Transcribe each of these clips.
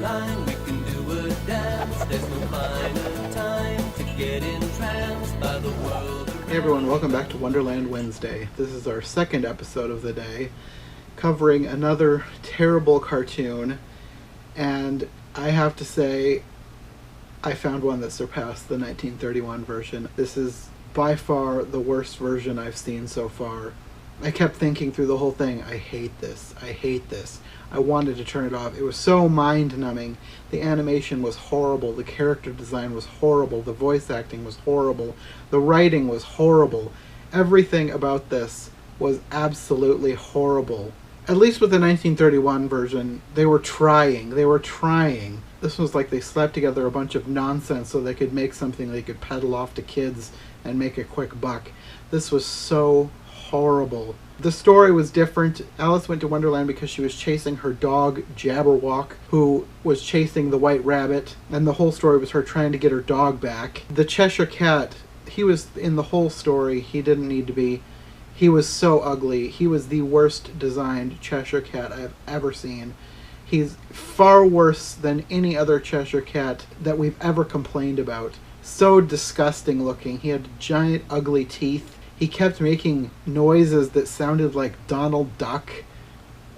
line, we can do a dance. There's no finer time to get entranced by the world. Hey everyone, welcome back to Wonderland Wednesday. This is our second episode of the day, covering another terrible cartoon, and I have to say, I found one that surpassed the 1931 version. This is by far the worst version I've seen so far. I kept thinking through the whole thing, I hate this, I hate this. I wanted to turn it off. It was so mind-numbing. The animation was horrible, the character design was horrible, the voice acting was horrible, the writing was horrible. Everything about this was absolutely horrible. At least with the 1931 version, they were trying. This was like they slapped together a bunch of nonsense so they could make something they could peddle off to kids and make a quick buck. This was so horrible. The story was different. Alice went to Wonderland because she was chasing her dog, Jabberwock, who was chasing the White Rabbit, and the whole story was her trying to get her dog back. The Cheshire Cat, he was in the whole story. He didn't need to be. He was so ugly. He was the worst designed Cheshire Cat I've ever seen. He's far worse than any other Cheshire Cat that we've ever complained about. So disgusting looking. He had giant ugly teeth. He kept making noises that sounded like Donald Duck.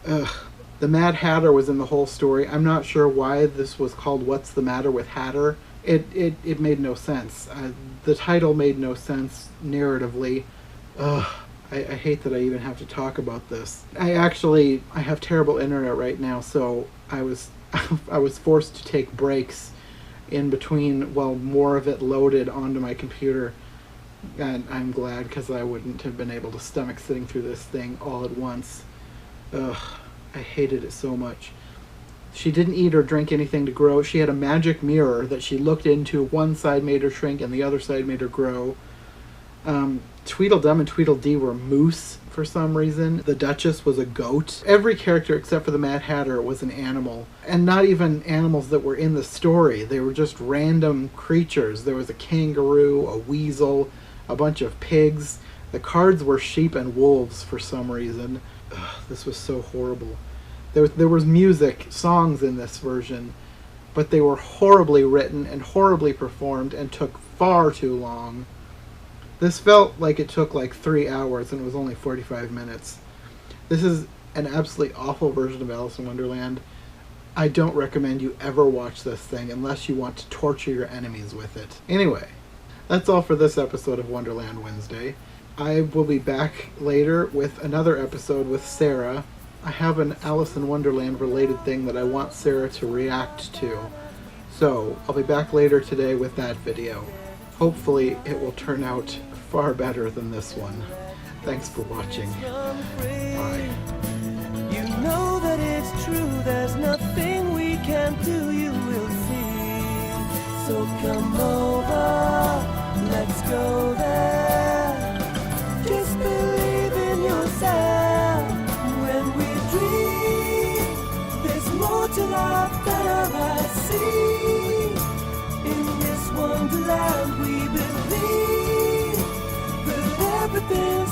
Ugh. The Mad Hatter was in the whole story. I'm not sure why this was called What's the Matter with Hatter. It made no sense. The title made no sense narratively. Ugh. I hate that I even have to talk about this. I have terrible internet right now, so I was forced to take breaks in between while more of it loaded onto my computer. And I'm glad, because I wouldn't have been able to stomach sitting through this thing all at once. Ugh, I hated it so much. She didn't eat or drink anything to grow. She had a magic mirror that she looked into. One side made her shrink and the other side made her grow. Tweedledum and Tweedledee were moose for some reason. The Duchess was a goat. Every character except for the Mad Hatter was an animal. And not even animals that were in the story. They were just random creatures. There was a kangaroo, a weasel, a bunch of pigs. The cards were sheep and wolves for some reason. Ugh, this was so horrible. There was music, songs in this version, but they were horribly written and horribly performed and took far too long. This felt like it took like 3 hours and it was only 45 minutes. This is an absolutely awful version of Alice in Wonderland. I don't recommend you ever watch this thing unless you want to torture your enemies with it. Anyway, that's all for this episode of Wonderland Wednesday. I will be back later with another episode with Sarah. I have an Alice in Wonderland related thing that I want Sarah to react to. So, I'll be back later today with that video. Hopefully it will turn out far better than this one. Thanks for watching. Bye. You know that it's true, there's nothing we can do, you will see. So come over, let's go there. Just believe in yourself. When we dream, there's more to life than I see. In this wonderland we believe that everything